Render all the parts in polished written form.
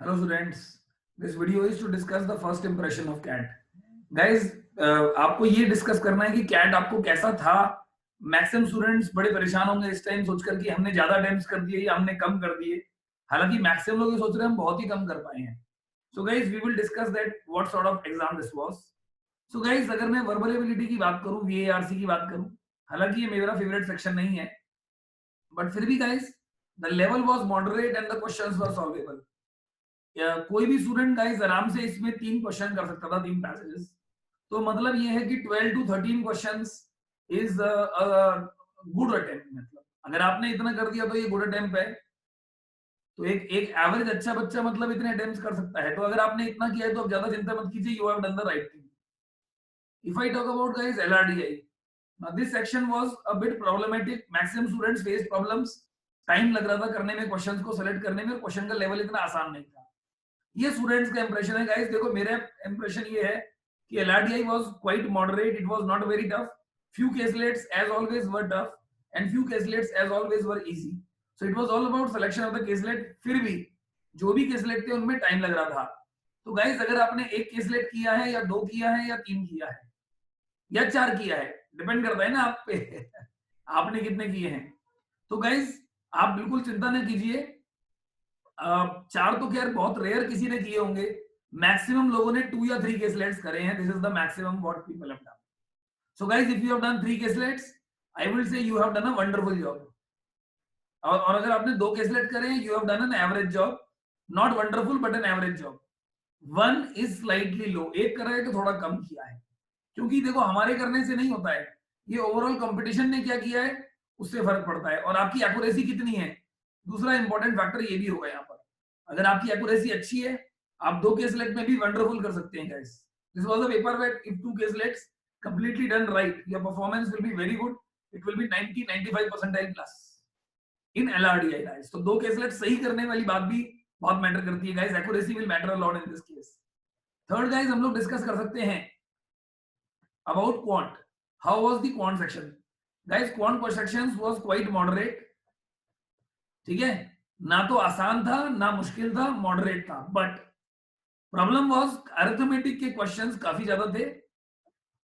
Hello students, this video is to discuss the first impression of cat. Guys, आपको ये discuss करना है कि कैट आपको कैसा था. मैक्सिमम स्टूडेंट्स बड़े परेशान होंगे इस टाइम सोचकर कि हमने ज्यादा अटेम्प्ट्स कर दिए या हमने कम कर दिए. हालांकि मैक्सिमम लोग ये सोच रहे हैं हम बहुत ही कम कर पाए हैं. So guys we will discuss that what sort of exam this was. So guys अगर मैं वर्बल एबिलिटी की बात करूं, वीएआरसी की बात करूं, हालांकि ये मेरा फेवरेट सेक्शन नहीं है, बट फिर भी guys the level was moderate and the questions were solvable. या कोई भी स्टूडेंट गाइस आराम से इसमें 3 क्वेश्चन कर सकता था, 3 पैसेजेस. तो मतलब ये है कि 12 to 13 questions is good attempt. मतलब अगर आपने इतना कर दिया तो ये गुड अटेम्प्ट है. तो एक एक एवरेज अच्छा बच्चा मतलब इतने अटेम्प्ट्स कर सकता है. तो अगर आपने इतना किया है तो अब ज्यादा चिंता मत कीजिए, you have done the right thing. If I talk about guys LRDI, now this section was a bit problematic. maximum students faced problems. Time लग रहा था करने में, क्वेश्चंस को सेलेक्ट करने में, और क्वेश्चन का लेवल इतना आसान नहीं था. ये स्टूडेंट्स का इंप्रेशन है गाइस. देखो मेरा इंप्रेशन ये है कि LRDI was quite moderate, it was not very tough. few caselets as always were tough and few caselets as always were easy. so it was all about selection of the caselet. फिर भी जो भी caselet थे उनमें time लग रहा था. तो गाइस अगर आपने एक caselet किया है या 2 किया है या 3 किया है या 4 किया है, डिपेंड करता है ना आप पे आपने कितने किए हैं. तो गाइस आप बिल्कुल चिंता न कीजिए. 4 तो खैर बहुत रेयर किसी ने किए होंगे. मैक्सिमम लोगों ने 2 या 3 केसलेट्स करे हैं. This is the maximum what people have done. So guys if you have done 3 caselets, I will say you have done a wonderful job. और अगर आपने 2 केसलेट करे हैं, you have done an average job. Not wonderful but an average job. 1 is slightly low. एक कर रहे हैं तो थोड़ा कम किया है, क्योंकि देखो हमारे करने से नहीं होता है, ये ओवरऑल कंपटीशन ने क्या किया है उससे फर्क पड़ता है, और आपकी एक्यूरेसी कितनी है दूसरा इंपॉर्टेंट फैक्टर ये भी होगा यहाँ पर. अगर आपकी एक्यूरेसी अच्छी है, आप 2 केसलेट में भी वंडरफुल कर सकते हैं guys. This was a paper weight. If 2 caselets completely done right, your performance will be very good. It will be 90-95 percentile plus in LRDI guys. तो 2 केसलेट सही करने वाली बात भी बहुत मैटर करती है guys. Accuracy will matter a lot in this case. Third guys हम लोग डिस्कस कर सकते हैं about quant. How was the quant section? Guys, quant sections was quite moderate. ठीक है, ना तो आसान था ना मुश्किल था, मॉडरेट था. बट प्रॉब्लम वाज अरिथमेटिक के क्वेश्चंस काफी ज्यादा थे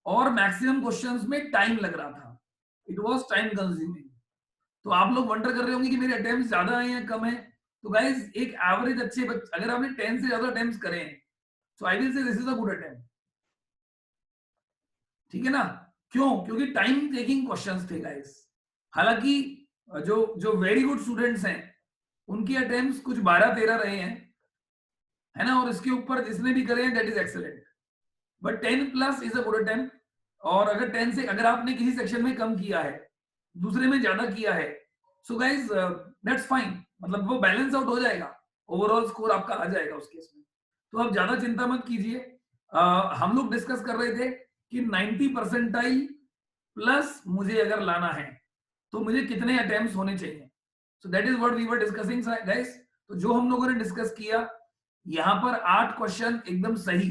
और मैक्सिमम क्वेश्चंस में टाइम लग रहा था. It was time consuming. तो आप लोग वंडर कर रहे होंगे कि मेरे अटेम्प्ट्स ज्यादा हैं या कम है. तो गाइस एक एवरेज अच्छे अगर आपने 10 से ज्यादा अटेम्प्ट्स करे हैं, so I will say this is a good attempt. ठीक है ना. क्यों? क्योंकि टाइम टेकिंग क्वेश्चंस थे गाइस. हालांकि जो जो वेरी गुड स्टूडेंट्स हैं उनके अटेम्प्ट्स कुछ 12-13 रहे हैं, है ना, और इसके ऊपर जिसने भी करे हैं that is excellent. But 10 plus is a good attempt. और अगर 10 से अगर आपने किसी सेक्शन में कम किया है, दूसरे में ज्यादा किया है, सो गाइस दैट्स फाइन. मतलब वो बैलेंस आउट हो जाएगा, ओवरऑल स्कोर आपका आ जाएगा उस केस में. तो आप ज्यादा चिंता मत कीजिए. हम लोग डिस्कस कर रहे थे कि 90 परसेंटाइल प्लस मुझे अगर लाना है तो मुझे कितने अटेम्प्ट्स होने चाहिए. So that is what we were discussing guys. तो जो हम लोगों ने डिस्कस किया, यहां पर 8 क्वेश्चन एकदम सही,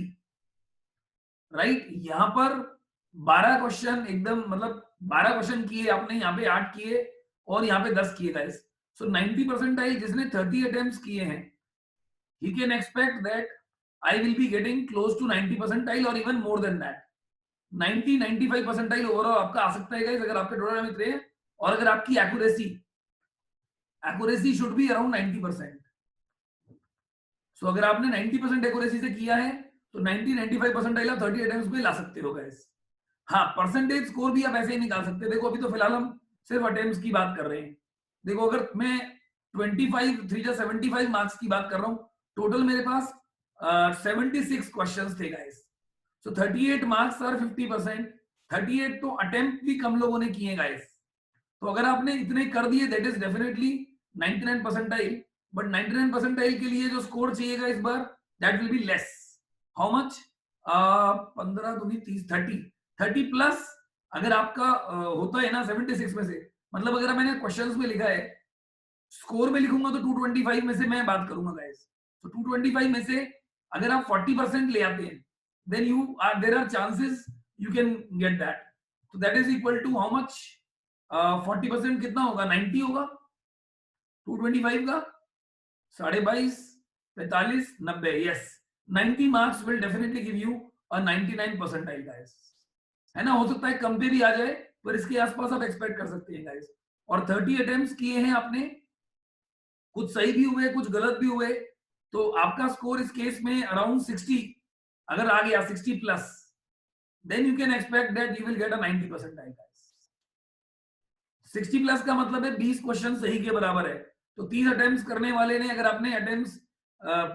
राइट. यहां पर 12 क्वेश्चन एकदम, मतलब 12 क्वेश्चन किए आपने, यहाँ पे 8 किए और यहाँ पे 10 किए गाइस. सो 90 परसेंटाइल जिसने 30 अटेम्प्ट्स किए हैं, he can expect that I will be getting close to 90 percentile or even more than that. 90-95 percentile overall आपका आ सकता है गाइस अगर आपके टोटल में इतने. और अगर आपकी एक्यूरेसी शुड बी अराउंड 90%. सो अगर आपने 90% एक्यूरेसी से किया है तो 90-95 परसेंटाइल आप 30 अटेम्प्ट्स में ला सकते हो गाइस. हाँ, परसेंटेज स्कोर भी आप ऐसे ही निकाल सकते हैं. देखो अभी तो फिलहाल हम सिर्फ अटेम्प्ट्स की बात कर रहे हैं. देखो अगर मैं 75 मार्क्स की बात कर रहा हूं, टोटल मेरे पास 76 क्वेश्चंस थे गाइस. सो 38 मार्क्स और 50%. 38 तो अटेम्प्ट भी कम लोगों ने किए गाइस. तो अगर आपने इतने कर दिए that is definitely 99 percentile. But 99 percentile के लिए जो स्कोर चाहिएगा इस बार, that will be less. How much? 15 दूनी 30, 30 प्लस. अगर आपका होता है ना 76 में से, मतलब अगर मैंने क्वेश्चंस में लिखा है, स्कोर में लिखूंगा तो 225 में से मैं बात करूंगा गाइस. तो 225 में से अगर आप 40% ले आते हैं, then there are chances you can get that. so that is equal to how much? 40% कितना होगा? 90 होगा 225 का 22.5. 45 90, yes 90 marks will definitely give you a 99 percentile guys, है ना। हो सकता है कम पे भी आ जाए, पर इसके आसपास आप एक्सपेक्ट कर सकते हैं गाइस। और 30 अटेम्प्ट्स किए हैं आपने, कुछ सही भी हुए कुछ गलत भी हुए, तो आपका स्कोर इस केस में अराउंड 60 अगर आ गया, 60 plus, then you can expect that you will get a 90 percentile guys. 60 plus का मतलब है 20 क्वेश्चन सही के बराबर है। तो 30 अटेम्प्ट्स करने वाले ने, अगर आपने अटेम्प्ट्स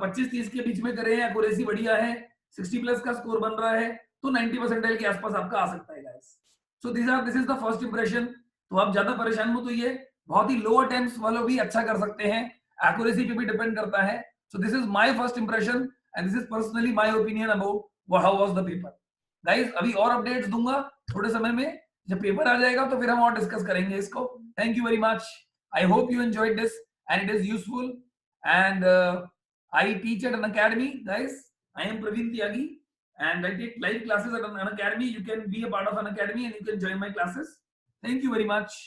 25-30 के बीच में करे हैं, एक्यूरेसी बढ़िया है, 60 प्लस का स्कोर बन रहा है, तो 90 परसेंटाइल के आसपास आपका आ सकता है guys. So this is the first impression. तो आप ज्यादा परेशान मत होइए, बहुत ही लो अटेम्प्ट्स वालों भी अच्छा कर सकते हैं, एक्यूरेसी पे भी डिपेंड करता है। So this is my first impression and this is personally my opinion about how was the paper guys. अभी और अपडेट्स दूंगा थोड़े समय में, जब पेपर आ जाएगा तो फिर हम और डिस्कस करेंगे इसको। Thank you very much, I hope you enjoyed this and it is useful, and I teach at an academy guys. I am Praveen Tyagi and I take live classes at an academy. You can be a part of an academy and you can join my classes. Thank you very much.